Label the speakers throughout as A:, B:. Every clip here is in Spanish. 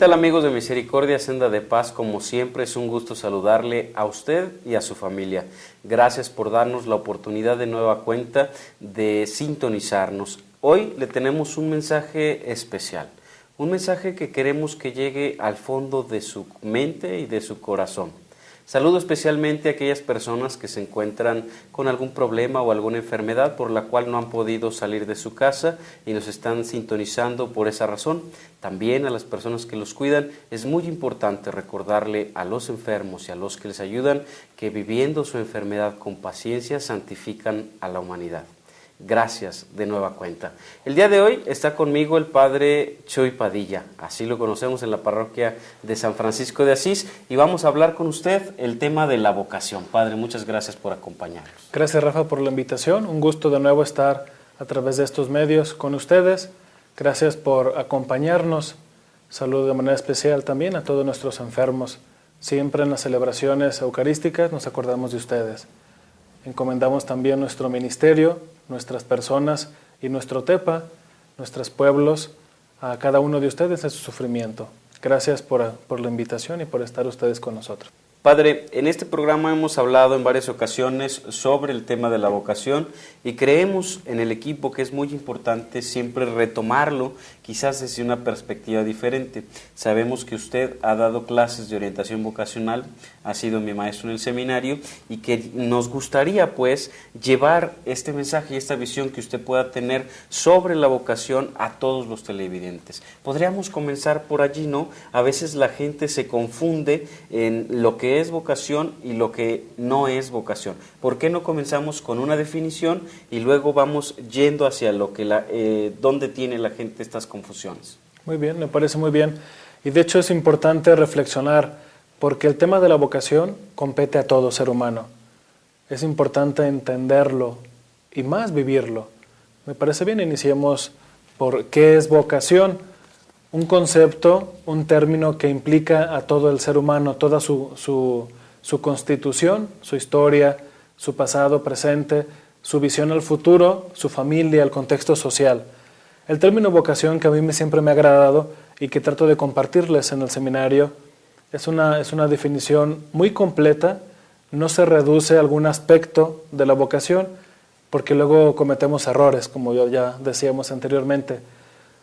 A: tal amigos de Misericordia, Senda de Paz? Como siempre es un gusto saludarle a usted y a su familia. Gracias por darnos la oportunidad de nueva cuenta de sintonizarnos. Hoy le tenemos un mensaje especial, un mensaje que queremos que llegue al fondo de su mente y de su corazón. Saludo especialmente a aquellas personas que se encuentran con algún problema o alguna enfermedad por la cual no han podido salir de su casa y nos están sintonizando por esa razón. También a las personas que los cuidan, es muy importante recordarle a los enfermos y a los que les ayudan que viviendo su enfermedad con paciencia santifican a la humanidad. Gracias de nueva cuenta. El día de hoy está conmigo el Padre Chuy Padilla, así lo conocemos en la parroquia de San Francisco de Asís, y vamos a hablar con usted el tema de la vocación. Padre, muchas gracias por acompañarnos.
B: Gracias, Rafa, por la invitación. Un gusto de nuevo estar a través de estos medios con ustedes. Gracias por acompañarnos. Saludo de manera especial también a todos nuestros enfermos. Siempre en las celebraciones eucarísticas nos acordamos de ustedes. Encomendamos también nuestro ministerio, nuestras personas y nuestro TEPA, nuestros pueblos, a cada uno de ustedes en su sufrimiento. Gracias por la invitación y por estar ustedes con nosotros.
A: Padre, en este programa hemos hablado en varias ocasiones sobre el tema de la vocación y creemos en el equipo que es muy importante siempre retomarlo, quizás desde una perspectiva diferente. Sabemos que usted ha dado clases de orientación vocacional, ha sido mi maestro en el seminario y que nos gustaría pues llevar este mensaje y esta visión que usted pueda tener sobre la vocación a todos los televidentes. Podríamos comenzar por allí, ¿no? A veces la gente se confunde en lo que es vocación y lo que no es vocación. ¿Por qué no comenzamos con una definición y luego vamos yendo hacia lo que dónde tiene la gente estas confusiones?
B: Muy bien, me parece muy bien. Y de hecho es importante reflexionar porque el tema de la vocación compete a todo ser humano. Es importante entenderlo y más vivirlo. Me parece bien, iniciemos por qué es vocación. Un concepto, un término que implica a todo el ser humano, toda su constitución, su historia, su pasado, presente, su visión al futuro, su familia, el contexto social. El término vocación, que a mí siempre me ha agradado y que trato de compartirles en el seminario, es una definición muy completa, no se reduce a algún aspecto de la vocación, porque luego cometemos errores, como ya decíamos anteriormente.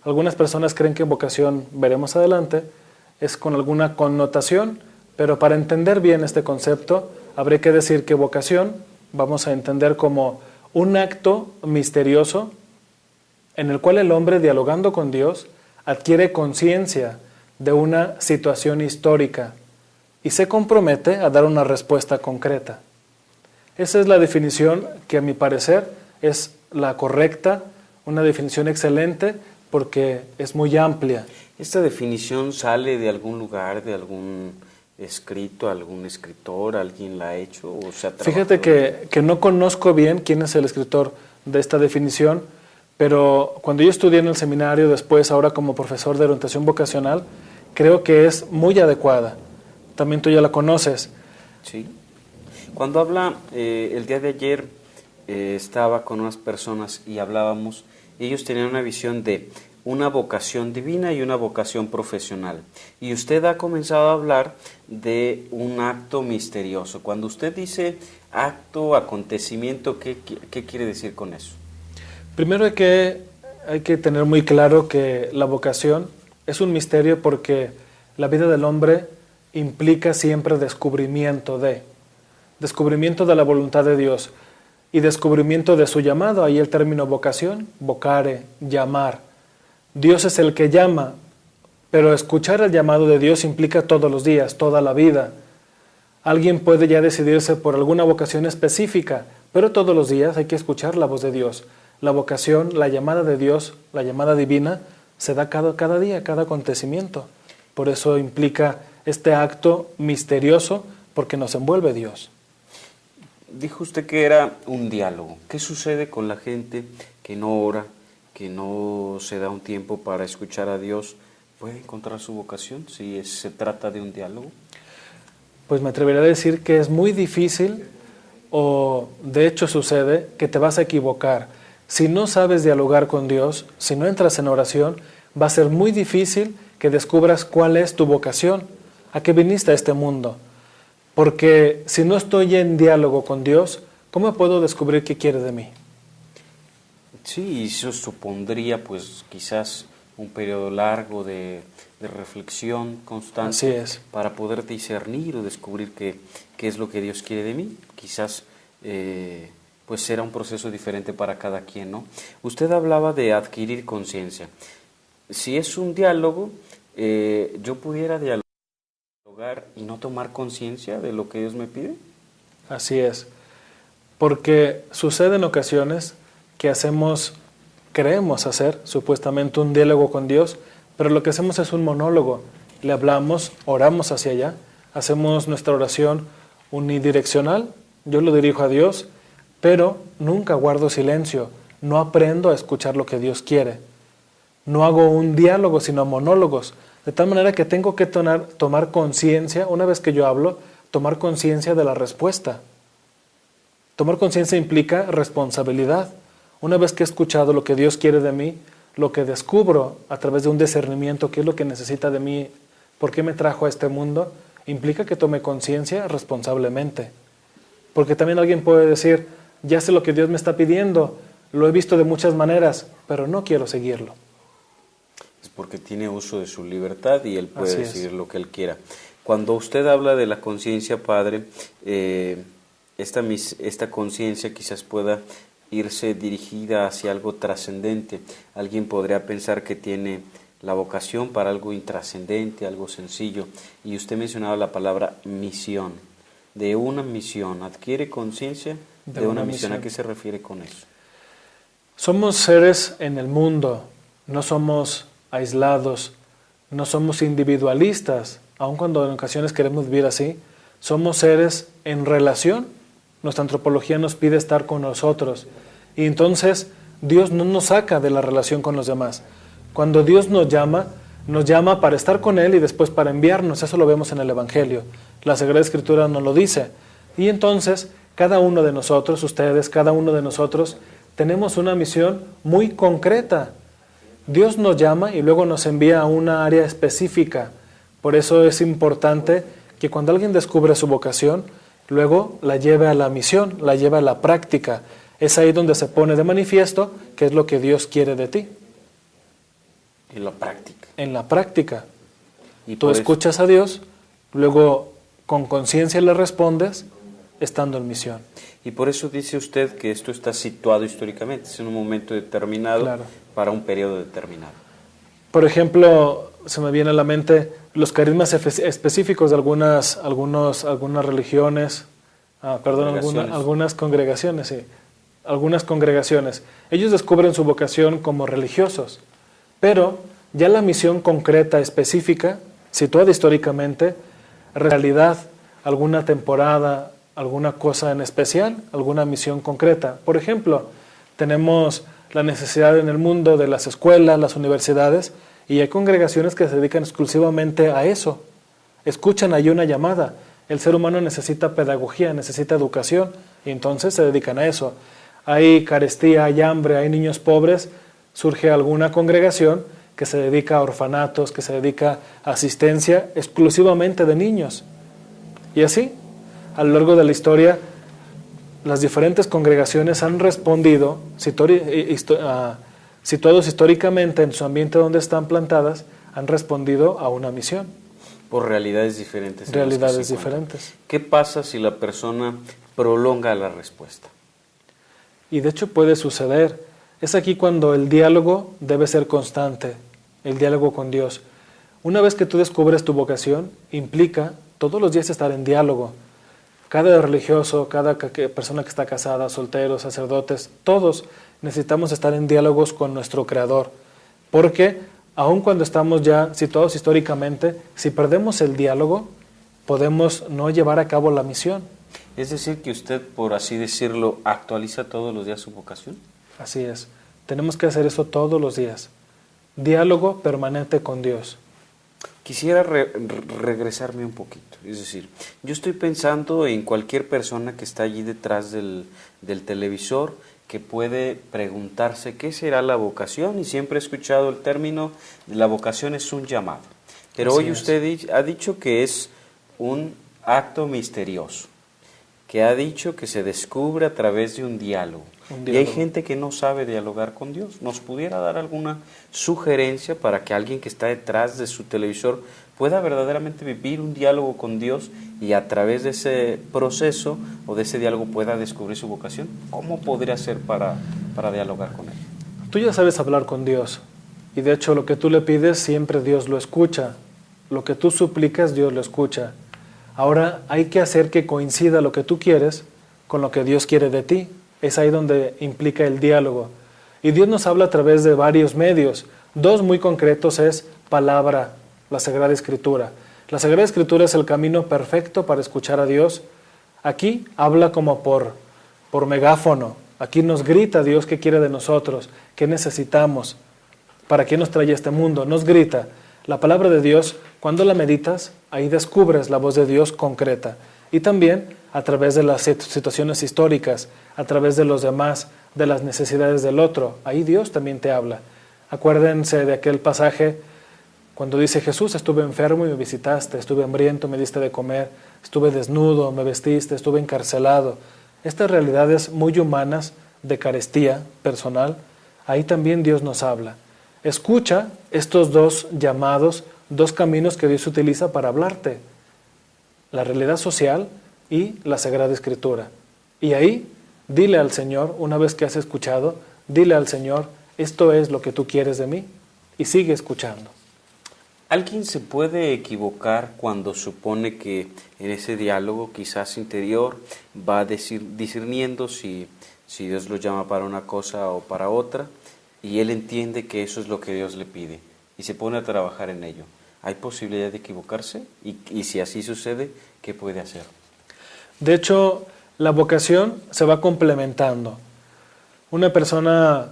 B: Algunas personas creen que vocación, veremos adelante, es con alguna connotación, pero para entender bien este concepto, habría que decir que vocación vamos a entender como un acto misterioso en el cual el hombre, dialogando con Dios, adquiere conciencia de una situación histórica y se compromete a dar una respuesta concreta. Esa es la definición que a mi parecer es la correcta, una definición excelente, porque es muy amplia.
A: ¿Esta definición sale de algún lugar, de algún escrito, algún escritor, alguien la ha hecho o se ha trabajado?
B: Fíjate que no conozco bien quién es el escritor de esta definición, pero cuando yo estudié en el seminario, después ahora como profesor de orientación vocacional, creo que es muy adecuada. También tú ya la conoces.
A: Sí. Cuando habla, el día de ayer estaba con unas personas y hablábamos, y ellos tenían una visión de una vocación divina y una vocación profesional. Y usted ha comenzado a hablar de un acto misterioso. Cuando usted dice acto, acontecimiento, ¿qué quiere decir con eso?
B: Primero hay que tener muy claro que la vocación es un misterio porque la vida del hombre implica siempre descubrimiento de la voluntad de Dios y descubrimiento de su llamado. Ahí el término vocación, vocare, llamar. Dios es el que llama, pero escuchar el llamado de Dios implica todos los días, toda la vida. Alguien puede ya decidirse por alguna vocación específica, pero todos los días hay que escuchar la voz de Dios. La vocación, la llamada de Dios, la llamada divina, se da cada día, cada acontecimiento. Por eso implica este acto misterioso, porque nos envuelve Dios.
A: Dijo usted que era un diálogo. ¿Qué sucede con la gente que no ora, que no se da un tiempo para escuchar a Dios? ¿Puede encontrar su vocación si se trata de un diálogo?
B: Pues me atrevería a decir que es muy difícil, o de hecho sucede, que te vas a equivocar. Si no sabes dialogar con Dios, si no entras en oración, va a ser muy difícil que descubras cuál es tu vocación, a qué viniste a este mundo. Porque si no estoy en diálogo con Dios, ¿cómo puedo descubrir qué quiere de mí?
A: Sí, eso supondría pues quizás un periodo largo de reflexión constante.
B: Así es.
A: Para poder discernir o descubrir qué es lo que Dios quiere de mí. Quizás pues será un proceso diferente para cada quien, ¿no? Usted hablaba de adquirir conciencia. Si es un diálogo, yo pudiera dialogar y no tomar conciencia de lo que Dios me pide.
B: Así es. Porque sucede en ocasiones que creemos hacer supuestamente un diálogo con Dios, pero lo que hacemos es un monólogo. Le hablamos, oramos hacia allá, hacemos nuestra oración unidireccional, yo lo dirijo a Dios, pero nunca guardo silencio, no aprendo a escuchar lo que Dios quiere. No hago un diálogo, sino monólogos, de tal manera que tengo que tomar conciencia, una vez que yo hablo, tomar conciencia de la respuesta. Tomar conciencia implica responsabilidad. Una vez que he escuchado lo que Dios quiere de mí, lo que descubro a través de un discernimiento, qué es lo que necesita de mí, por qué me trajo a este mundo, implica que tome conciencia responsablemente. Porque también alguien puede decir, ya sé lo que Dios me está pidiendo, lo he visto de muchas maneras, pero no quiero seguirlo.
A: Es porque tiene uso de su libertad y Él puede decidir lo que Él quiera. Cuando usted habla de la conciencia, Padre, esta conciencia quizás pueda irse dirigida hacia algo trascendente. Alguien podría pensar que tiene la vocación para algo intrascendente, algo sencillo. Y usted mencionaba la palabra misión, de una misión. ¿Adquiere conciencia de una misión? ¿A qué se refiere con eso?
B: Somos seres en el mundo, no somos aislados, no somos individualistas, aun cuando en ocasiones queremos vivir así. Somos seres en relación. Nuestra antropología nos pide estar con nosotros. Y entonces Dios no nos saca de la relación con los demás. Cuando Dios nos llama para estar con Él y después para enviarnos. Eso lo vemos en el Evangelio. La Sagrada Escritura nos lo dice. Y entonces cada uno de nosotros, ustedes, cada uno de nosotros, tenemos una misión muy concreta. Dios nos llama y luego nos envía a una área específica. Por eso es importante que cuando alguien descubre su vocación, luego la lleve a la misión, la lleve a la práctica. Es ahí donde se pone de manifiesto qué es lo que Dios quiere de ti.
A: En la práctica.
B: En la práctica. Y tú escuchas a Dios, luego con conciencia le respondes, estando en misión.
A: Y por eso dice usted que esto está situado históricamente, es en un momento determinado, claro, para un periodo determinado.
B: Por ejemplo, se me viene a la mente los carismas específicos de algunas religiones, algunas congregaciones, sí. Algunas congregaciones. Ellos descubren su vocación como religiosos, pero ya la misión concreta, específica, situada históricamente, realidad, alguna temporada, alguna cosa en especial, alguna misión concreta. Por ejemplo, tenemos la necesidad en el mundo de las escuelas, las universidades, y hay congregaciones que se dedican exclusivamente a eso. Escuchan ahí una llamada. El ser humano necesita pedagogía, necesita educación, y entonces se dedican a eso. Hay carestía, hay hambre, hay niños pobres, surge alguna congregación que se dedica a orfanatos, que se dedica a asistencia exclusivamente de niños. Y así, a lo largo de la historia, las diferentes congregaciones han respondido, situados históricamente en su ambiente donde están plantadas, han respondido a una misión.
A: Por realidades diferentes.
B: Realidades diferentes.
A: ¿Qué pasa si la persona prolonga la respuesta?
B: Y de hecho puede suceder. Es aquí cuando el diálogo debe ser constante, el diálogo con Dios. Una vez que tú descubres tu vocación, implica todos los días estar en diálogo. Cada religioso, cada persona que está casada, solteros, sacerdotes, todos necesitamos estar en diálogos con nuestro Creador. Porque aun cuando estamos ya situados históricamente, si perdemos el diálogo, podemos no llevar a cabo la misión.
A: Es decir, que usted, por así decirlo, actualiza todos los días su vocación.
B: Así es. Tenemos que hacer eso todos los días. Diálogo permanente con Dios.
A: Quisiera regresarme un poquito. Es decir, yo estoy pensando en cualquier persona que está allí detrás del televisor, que puede preguntarse qué será la vocación, y siempre he escuchado el término de la vocación es un llamado. Pero
B: Así
A: hoy
B: es.
A: usted ha dicho que es un acto misterioso, que ha dicho que se descubre a través de un diálogo.
B: Un
A: Y hay
B: diálogo.
A: gente que no sabe dialogar con Dios. ¿Nos pudiera dar alguna sugerencia para que alguien que está detrás de su televisor pueda verdaderamente vivir un diálogo con Dios y a través de ese proceso o de ese diálogo pueda descubrir su vocación? ¿Cómo podría hacer para dialogar con Él?
B: Tú ya sabes hablar con Dios y de hecho lo que tú le pides siempre Dios lo escucha. Lo que tú suplicas Dios lo escucha. Ahora hay que hacer que coincida lo que tú quieres con lo que Dios quiere de ti. Es ahí donde implica el diálogo. Y Dios nos habla a través de varios medios. Dos muy concretos es palabra, la Sagrada Escritura. La Sagrada Escritura es el camino perfecto para escuchar a Dios. Aquí habla como por megáfono. Aquí nos grita Dios qué quiere de nosotros, qué necesitamos, para qué nos trae este mundo. Nos grita. La palabra de Dios, cuando la meditas, ahí descubres la voz de Dios concreta. Y también a través de las situaciones históricas, a través de los demás, de las necesidades del otro. Ahí Dios también te habla. Acuérdense de aquel pasaje cuando dice Jesús, estuve enfermo y me visitaste, estuve hambriento, me diste de comer, estuve desnudo, me vestiste, estuve encarcelado. Estas realidades muy humanas de carestía personal, ahí también Dios nos habla. Escucha estos dos llamados, dos caminos que Dios utiliza para hablarte. La realidad social y la Sagrada Escritura. Y ahí, dile al Señor, una vez que has escuchado, dile al Señor, esto es lo que tú quieres de mí. Y sigue escuchando.
A: ¿Alguien se puede equivocar cuando supone que en ese diálogo quizás interior va discerniendo si Dios lo llama para una cosa o para otra y él entiende que eso es lo que Dios le pide y se pone a trabajar en ello? ¿Hay posibilidad de equivocarse? Y si así sucede, ¿qué puede hacer?
B: De hecho, la vocación se va complementando. Una persona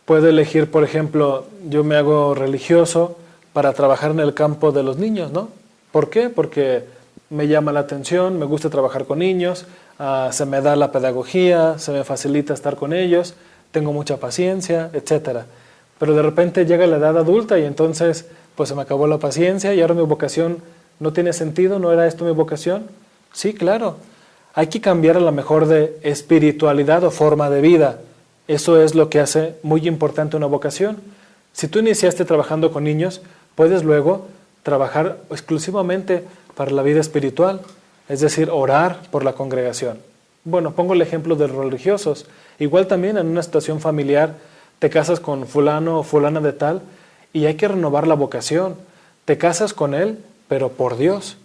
B: puede elegir, por ejemplo, yo me hago religioso para trabajar en el campo de los niños, ¿no? ¿Por qué? Porque me llama la atención, me gusta trabajar con niños, se me da la pedagogía, se me facilita estar con ellos, tengo mucha paciencia, etcétera. Pero de repente llega la edad adulta y entonces pues se me acabó la paciencia y ahora mi vocación no tiene sentido, ¿no era esto mi vocación? Sí, claro. Hay que cambiar a lo mejor de espiritualidad o forma de vida. Eso es lo que hace muy importante una vocación. Si tú iniciaste trabajando con niños, puedes luego trabajar exclusivamente para la vida espiritual, es decir, orar por la congregación. Bueno, pongo el ejemplo de los religiosos. Igual también en una situación familiar te casas con fulano o fulana de tal y hay que renovar la vocación. Te casas con él, pero por Dios.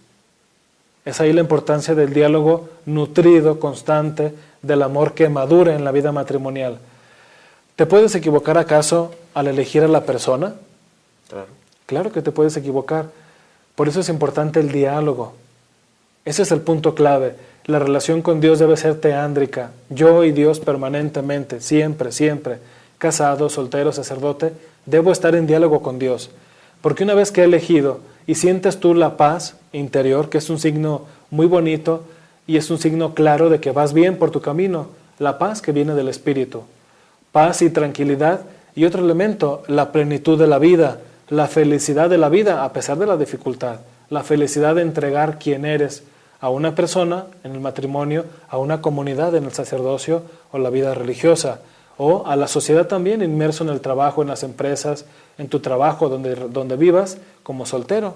B: Es ahí la importancia del diálogo nutrido, constante, del amor que madura en la vida matrimonial. ¿Te puedes equivocar acaso al elegir a la persona?
A: Claro.
B: Claro que te puedes equivocar. Por eso es importante el diálogo. Ese es el punto clave. La relación con Dios debe ser teándrica. Yo y Dios permanentemente, siempre, siempre. Casado, soltero, sacerdote, debo estar en diálogo con Dios. Porque una vez que he elegido y sientes tú la paz interior, que es un signo muy bonito y es un signo claro de que vas bien por tu camino, la paz que viene del Espíritu. Paz y tranquilidad. Y otro elemento, la plenitud de la vida, la felicidad de la vida a pesar de la dificultad, la felicidad de entregar quién eres a una persona en el matrimonio, a una comunidad en el sacerdocio o la vida religiosa, o a la sociedad también inmerso en el trabajo, en las empresas, en tu trabajo donde vivas como soltero.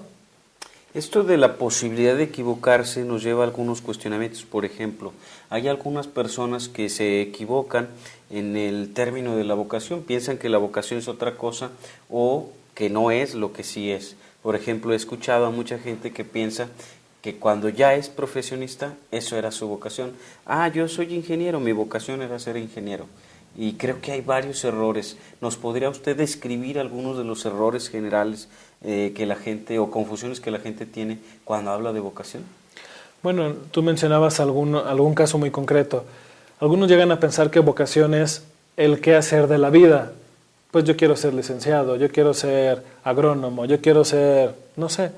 A: Esto de la posibilidad de equivocarse nos lleva a algunos cuestionamientos. Por ejemplo, hay algunas personas que se equivocan en el término de la vocación, piensan que la vocación es otra cosa o que no es lo que sí es. Por ejemplo, he escuchado a mucha gente que piensa que cuando ya es profesionista, eso era su vocación. Yo soy ingeniero, mi vocación era ser ingeniero. Y creo que hay varios errores. ¿Nos podría usted describir algunos de los errores generales que la gente o confusiones que la gente tiene cuando habla de vocación?
B: Bueno, tú mencionabas algún caso muy concreto. Algunos llegan a pensar que vocación es el qué hacer de la vida. Pues yo quiero ser licenciado, yo quiero ser agrónomo, yo quiero ser, no sé.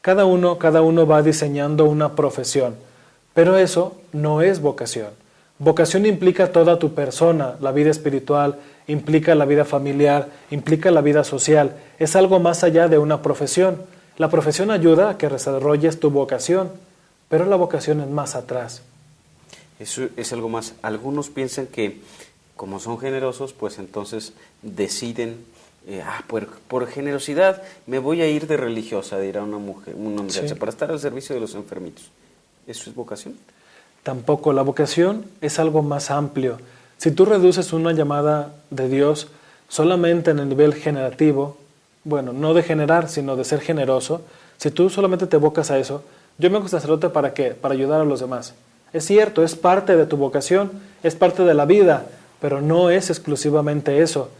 B: Cada uno va diseñando una profesión, pero eso no es vocación. Vocación implica toda tu persona, la vida espiritual, implica la vida familiar, implica la vida social. Es algo más allá de una profesión. La profesión ayuda a que desarrolles tu vocación, pero la vocación es más atrás.
A: Eso es algo más. Algunos piensan que como son generosos, pues entonces deciden, por generosidad me voy a ir de religiosa, dirá una muchacha, para estar al servicio de los enfermitos. ¿Eso es vocación?
B: Tampoco, la vocación es algo más amplio. Si tú reduces una llamada de Dios solamente en el nivel generativo, bueno, no de generar, sino de ser generoso, si tú solamente te evocas a eso, yo me hago sacerdote ¿para qué? Para ayudar a los demás. Es cierto, es parte de tu vocación, es parte de la vida, pero no es exclusivamente eso.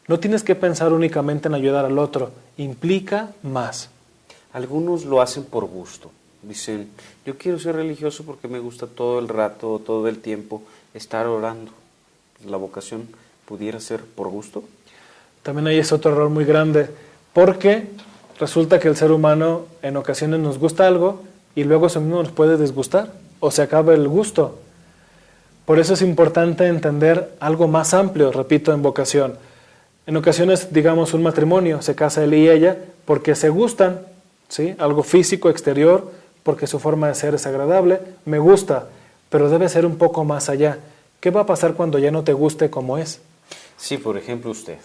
B: No tienes que pensar únicamente en ayudar al otro, implica más.
A: Algunos lo hacen por gusto. Dicen, yo quiero ser religioso porque me gusta todo el rato, todo el tiempo, estar orando. ¿La vocación pudiera ser por gusto?
B: También ahí es otro error muy grande, porque resulta que el ser humano en ocasiones nos gusta algo y luego eso mismo nos puede disgustar o se acaba el gusto. Por eso es importante entender algo más amplio, repito, en vocación. En ocasiones, digamos, un matrimonio, se casa él y ella porque se gustan, ¿sí? Algo físico, exterior, porque su forma de ser es agradable, me gusta, pero debe ser un poco más allá. ¿Qué va a pasar cuando ya no te guste como es?
A: Sí, por ejemplo, usted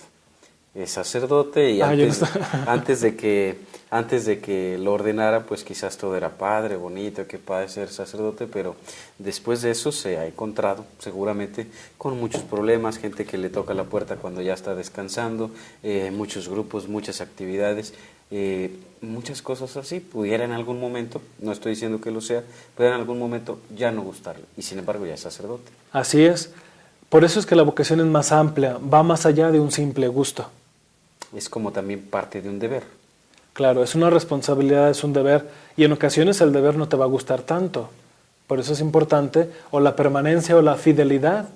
A: es sacerdote y antes de que lo ordenara, pues quizás todo era padre, bonito, qué padre ser sacerdote, pero después de eso se ha encontrado seguramente con muchos problemas, gente que le toca la puerta cuando ya está descansando, muchos grupos, muchas actividades, muchas cosas así, pudiera en algún momento, no estoy diciendo que lo sea, pudiera en algún momento ya no gustarle, y sin embargo ya es sacerdote.
B: Así es, por eso es que la vocación es más amplia, va más allá de un simple gusto.
A: Es como también parte de un deber.
B: Claro, es una responsabilidad, es un deber, y en ocasiones el deber no te va a gustar tanto. Por eso es importante, o la permanencia o la fidelidad.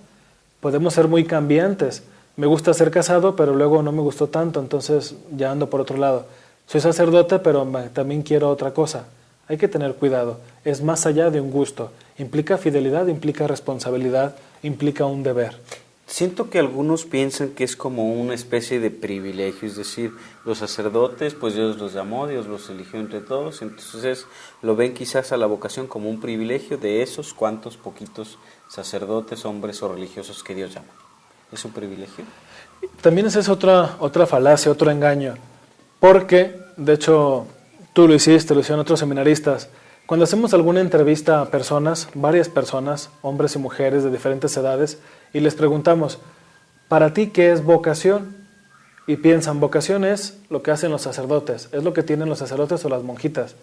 B: Podemos ser muy cambiantes. Me gusta ser casado, pero luego no me gustó tanto, entonces ya ando por otro lado. Soy sacerdote, pero también quiero otra cosa. Hay que tener cuidado. Es más allá de un gusto. Implica fidelidad, implica responsabilidad, implica un deber.
A: Siento que algunos piensan que es como una especie de privilegio, es decir, los sacerdotes, pues Dios los llamó, Dios los eligió entre todos, entonces lo ven quizás a la vocación como un privilegio de esos cuantos poquitos sacerdotes, hombres o religiosos que Dios llama. ¿Es un privilegio?
B: También esa es otra falacia, otro engaño, porque, de hecho, tú lo hiciste, lo hicieron otros seminaristas. Cuando hacemos alguna entrevista a personas, varias personas, hombres y mujeres de diferentes edades, y les preguntamos, ¿para ti qué es vocación? Y piensan, vocación es lo que hacen los sacerdotes, es lo que tienen los sacerdotes o las monjitas.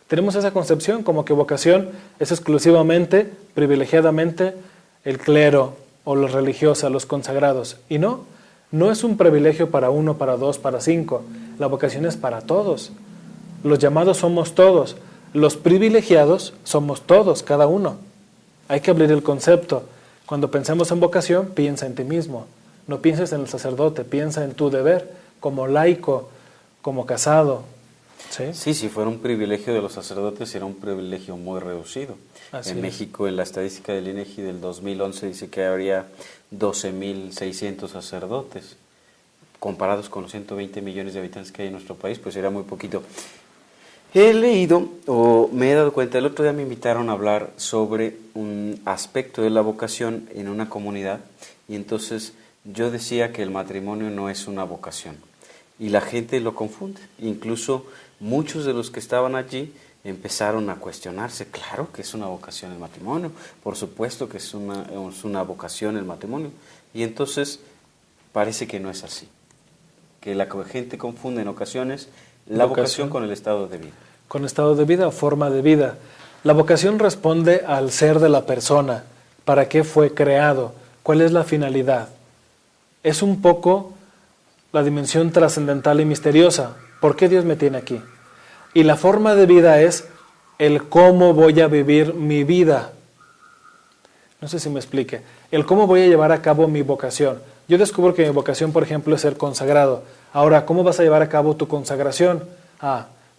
B: Tenemos esa concepción como que vocación es exclusivamente, privilegiadamente, el clero o los religiosos, los consagrados. Y no, no es un privilegio para uno, para dos, para cinco. La vocación es para todos. Los llamados somos todos. Los privilegiados somos todos, cada uno. Hay que abrir el concepto. Cuando pensemos en vocación, piensa en ti mismo. No pienses en el sacerdote, piensa en tu deber, como laico, como casado.
A: Sí, si fuera un privilegio de los sacerdotes, sería un privilegio muy reducido. En México, en la estadística del INEGI del 2011, dice que habría 12.600 sacerdotes. Comparados con los 120 millones de habitantes que hay en nuestro país, pues era muy poquito. He leído o me he dado cuenta, el otro día me invitaron a hablar sobre un aspecto de la vocación en una comunidad y entonces yo decía que el matrimonio no es una vocación y la gente lo confunde. Incluso muchos de los que estaban allí empezaron a cuestionarse, claro que es una vocación el matrimonio, por supuesto que es una vocación el matrimonio. Y entonces parece que no es así, que la gente confunde en ocasiones la vocación con el estado de vida.
B: Con estado de vida o forma de vida. La vocación responde al ser de la persona, para qué fue creado, cuál es la finalidad. Es un poco la dimensión trascendental y misteriosa. ¿Por qué Dios me tiene aquí? Y la forma de vida es el cómo voy a vivir mi vida. No sé si me explique. El cómo voy a llevar a cabo mi vocación. Yo descubro que mi vocación, por ejemplo, es ser consagrado. Ahora, ¿cómo vas a llevar a cabo tu consagración?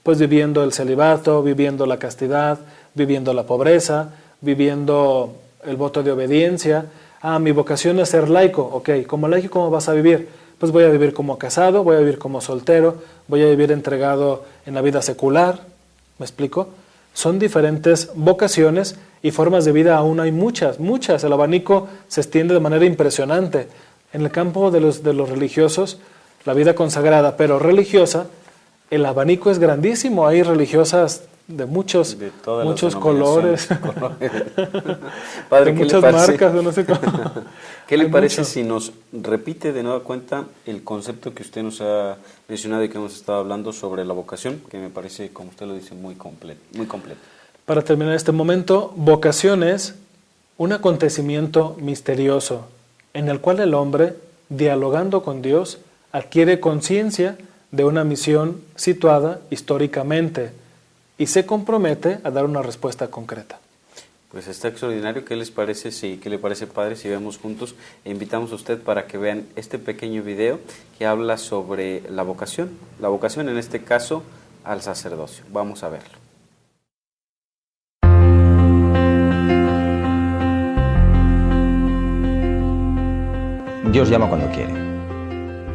B: Pues viviendo el celibato, viviendo la castidad, viviendo la pobreza, viviendo el voto de obediencia. Mi vocación es ser laico. Ok, como laico, ¿cómo vas a vivir? pues voy a vivir como casado, voy a vivir como soltero, voy a vivir entregado en la vida secular. ¿Me explico? Son diferentes vocaciones y formas de vida, aún hay muchas, muchas. El abanico se extiende de manera impresionante. En el campo de los religiosos, la vida consagrada, pero religiosa, el abanico es grandísimo. Hay religiosas de muchos colores,
A: Padre,
B: de muchas marcas, no sé cómo.
A: ¿Qué le parece si nos repite de nueva cuenta el concepto que usted nos ha mencionado y que hemos estado hablando sobre la vocación, que me parece, como usted lo dice, muy completo, muy completo?
B: Para terminar este momento, vocación es un acontecimiento misterioso en el cual el hombre, dialogando con Dios, adquiere conciencia de una misión situada históricamente y se compromete a dar una respuesta concreta.
A: Pues está extraordinario. ¿Qué les parece? ¿Qué le parece, padre, si vemos juntos? E invitamos a usted para que vean este pequeño video que habla sobre la vocación en este caso al sacerdocio. Vamos a verlo.
C: Dios llama cuando quiere.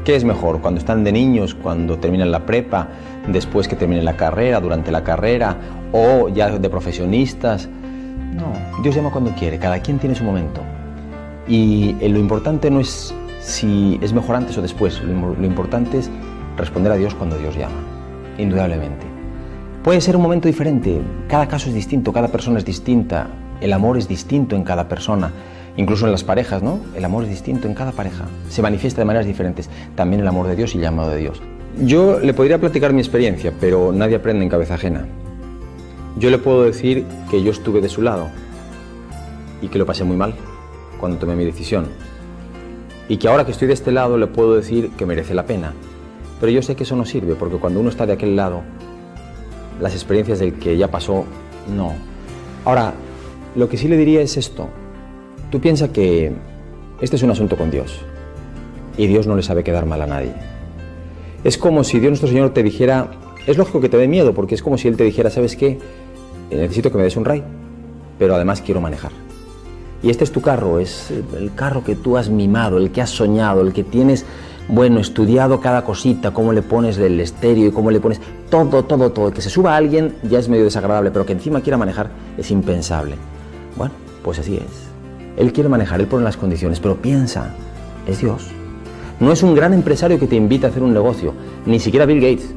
C: ¿Qué es mejor? ¿Cuando están de niños, cuando terminan la prepa, después que terminen la carrera, durante la carrera, o ya de profesionistas? No, Dios llama cuando quiere, cada quien tiene su momento. Y lo importante no es si es mejor antes o después, lo importante es responder a Dios cuando Dios llama, indudablemente. Puede ser un momento diferente, cada caso es distinto, cada persona es distinta, el amor es distinto en cada persona. Incluso en las parejas, ¿no? El amor es distinto en cada pareja. Se manifiesta de maneras diferentes. También el amor de Dios y el llamado de Dios. Yo le podría platicar mi experiencia, pero nadie aprende en cabeza ajena. Yo le puedo decir que yo estuve de su lado y que lo pasé muy mal cuando tomé mi decisión. Y que ahora que estoy de este lado le puedo decir que merece la pena. Pero yo sé que eso no sirve, porque cuando uno está de aquel lado, las experiencias del que ya pasó, no. Ahora, lo que sí le diría es esto. Tú piensas que este es un asunto con Dios y Dios no le sabe quedar mal a nadie. Es como si Dios nuestro Señor te dijera, es lógico que te dé miedo, porque es como si Él te dijera, ¿sabes qué? Necesito que me des un ray, pero además quiero manejar. Y este es tu carro, es el carro que tú has mimado, el que has soñado, el que tienes, bueno, estudiado cada cosita, cómo le pones el estéreo y cómo le pones todo. Que se suba alguien ya es medio desagradable, pero que encima quiera manejar es impensable. Bueno, pues así es. Él quiere manejar, Él pone las condiciones, pero piensa, es Dios. No es un gran empresario que te invita a hacer un negocio, ni siquiera Bill Gates,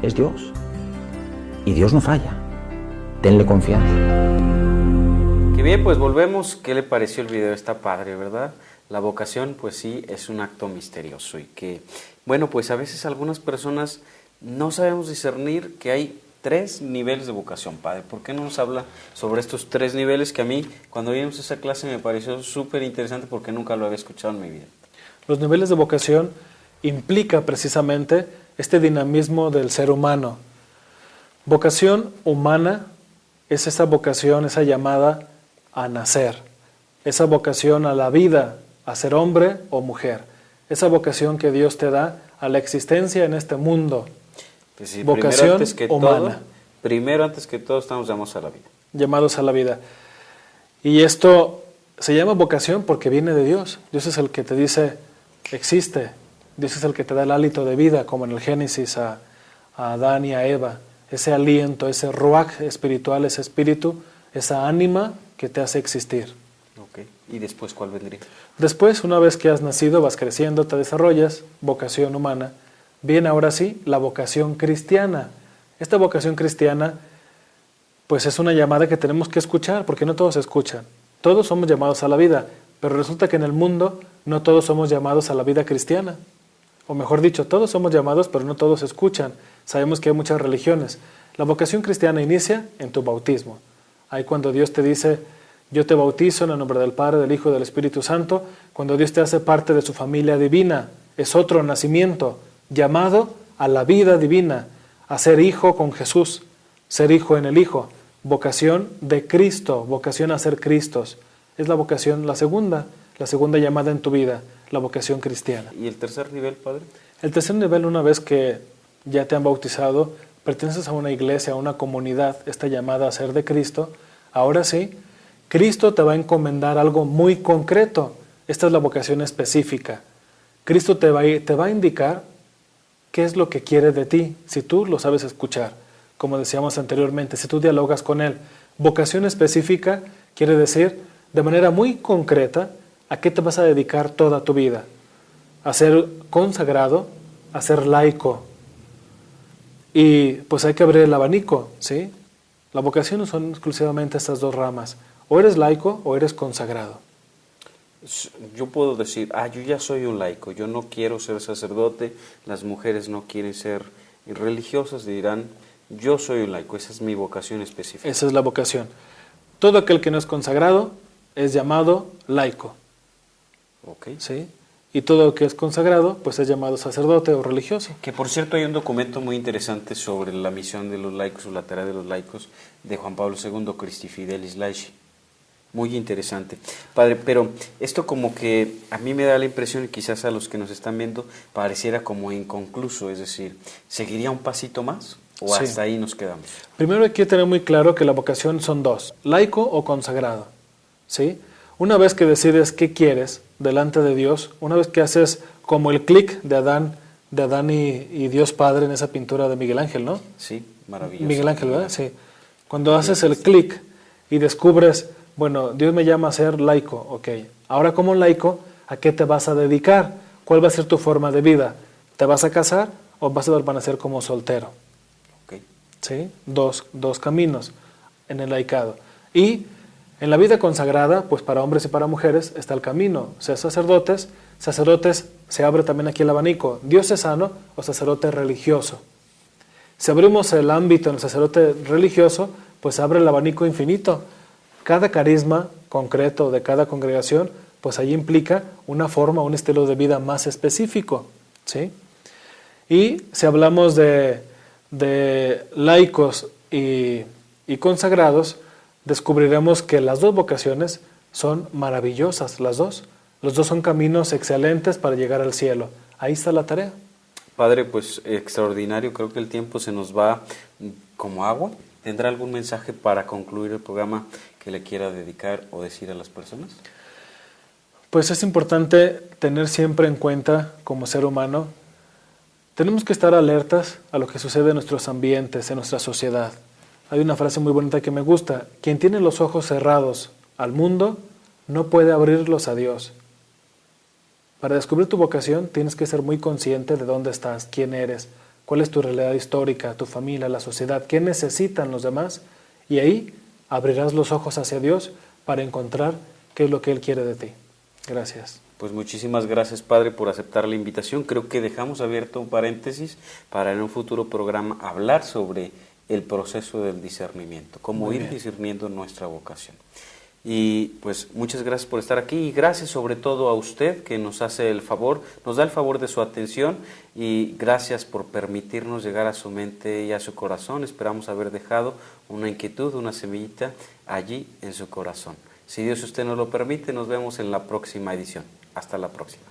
C: es Dios. Y Dios no falla, tenle confianza.
A: Qué bien, pues volvemos. ¿Qué le pareció el video? Está padre, ¿verdad? La vocación, pues sí, es un acto misterioso y que, bueno, pues a veces algunas personas no sabemos discernir que hay 3 niveles de vocación, padre. ¿Por qué no nos habla sobre estos 3 niveles que a mí, cuando vimos esa clase, me pareció súper interesante porque nunca lo había escuchado en mi vida?
B: Los niveles de vocación implica precisamente este dinamismo del ser humano. Vocación humana es esa vocación, esa llamada a nacer, esa vocación a la vida, a ser hombre o mujer, esa vocación que Dios te da a la existencia en este mundo.
A: Pues sí,
B: vocación humana.
A: Primero, antes que todo, estamos llamados a la vida.
B: Llamados a la vida. Y esto se llama vocación porque viene de Dios. Dios es el que te dice, existe. Dios es el que te da el hálito de vida, como en el Génesis a Adán y a Eva. Ese aliento, ese ruach espiritual, ese espíritu, esa ánima que te hace existir.
A: Ok. ¿Y después cuál vendría?
B: Después, una vez que has nacido, vas creciendo, te desarrollas, vocación humana. Viene ahora sí la vocación cristiana. Esta vocación cristiana, pues es una llamada que tenemos que escuchar, porque no todos escuchan. Todos somos llamados a la vida, pero resulta que en el mundo no todos somos llamados a la vida cristiana. O mejor dicho, todos somos llamados, pero no todos escuchan. Sabemos que hay muchas religiones. La vocación cristiana inicia en tu bautismo. Ahí cuando Dios te dice, yo te bautizo en el nombre del Padre, del Hijo y del Espíritu Santo, cuando Dios te hace parte de su familia divina, es otro nacimiento, llamado a la vida divina, a ser hijo con Jesús, ser hijo en el Hijo, vocación de Cristo, vocación a ser Cristos. Es la vocación, la segunda llamada en tu vida, la vocación cristiana.
A: ¿Y el tercer nivel, padre?
B: El tercer nivel, una vez que ya te han bautizado, perteneces a una iglesia, a una comunidad, esta llamada a ser de Cristo, ahora sí, Cristo te va a encomendar algo muy concreto. Esta es la vocación específica. Cristo te va a indicar qué es lo que quiere de ti, si tú lo sabes escuchar, como decíamos anteriormente, si tú dialogas con Él. Vocación específica quiere decir, de manera muy concreta, a qué te vas a dedicar toda tu vida. A ser consagrado, a ser laico. Y pues hay que abrir el abanico, ¿sí? La vocación no son exclusivamente estas dos ramas. O eres laico o eres consagrado.
A: Yo puedo decir, yo ya soy un laico, yo no quiero ser sacerdote, las mujeres no quieren ser religiosas, dirán, yo soy un laico, esa es mi vocación específica.
B: Esa es la vocación. Todo aquel que no es consagrado es llamado laico.
A: Okay.
B: ¿Sí? Y todo lo que es consagrado, pues es llamado sacerdote o religioso.
A: Que por cierto hay un documento muy interesante sobre la misión de los laicos o la tarea de los laicos de Juan Pablo II, Christi Fidelis Laici. Muy interesante. Padre, pero esto como que a mí me da la impresión, y quizás a los que nos están viendo, pareciera como inconcluso, es decir, ¿seguiría un pasito más o
B: Sí.
A: hasta ahí nos quedamos?
B: Primero hay que tener muy claro que la vocación son dos, laico o consagrado. ¿Sí? Una vez que decides qué quieres delante de Dios, una vez que haces como el clic de Adán y Dios Padre en esa pintura de Miguel Ángel, ¿no?
A: Sí, maravilloso.
B: Miguel Ángel, ¿verdad? Sí. Cuando haces el clic y descubres, bueno, Dios me llama a ser laico, ok. Ahora como laico, ¿a qué te vas a dedicar? ¿Cuál va a ser tu forma de vida? ¿Te vas a casar o vas a permanecer como soltero?
A: Okay.
B: ¿Sí? Dos caminos en el laicado. Y en la vida consagrada, pues para hombres y para mujeres está el camino. O sea, sacerdotes, se abre también aquí el abanico, diocesano o sacerdote religioso. Si abrimos el ámbito en el sacerdote religioso, pues abre el abanico infinito. Cada carisma concreto de cada congregación, pues ahí implica una forma, un estilo de vida más específico, ¿sí? Y si hablamos de laicos y consagrados, descubriremos que las dos vocaciones son maravillosas, las dos. Los dos son caminos excelentes para llegar al cielo. Ahí está la tarea.
A: Padre, pues extraordinario, creo que el tiempo se nos va como agua. ¿Tendrá algún mensaje para concluir el programa que le quiera dedicar o decir a las personas?
B: Pues es importante tener siempre en cuenta, como ser humano, tenemos que estar alertas a lo que sucede en nuestros ambientes, en nuestra sociedad. Hay una frase muy bonita que me gusta: quien tiene los ojos cerrados al mundo no puede abrirlos a Dios. Para descubrir tu vocación tienes que ser muy consciente de dónde estás, quién eres, cuál es tu realidad histórica, tu familia, la sociedad, qué necesitan los demás, y ahí abrirás los ojos hacia Dios para encontrar qué es lo que Él quiere de ti. Gracias.
A: Pues muchísimas gracias, Padre, por aceptar la invitación. Creo que dejamos abierto un paréntesis para en un futuro programa hablar sobre el proceso del discernimiento, cómo ir discerniendo nuestra vocación. Y pues muchas gracias por estar aquí y gracias sobre todo a usted que nos hace el favor, nos da el favor de su atención y gracias por permitirnos llegar a su mente y a su corazón. Esperamos haber dejado una inquietud, una semillita allí en su corazón. Si Dios usted nos lo permite, nos vemos en la próxima edición. Hasta la próxima.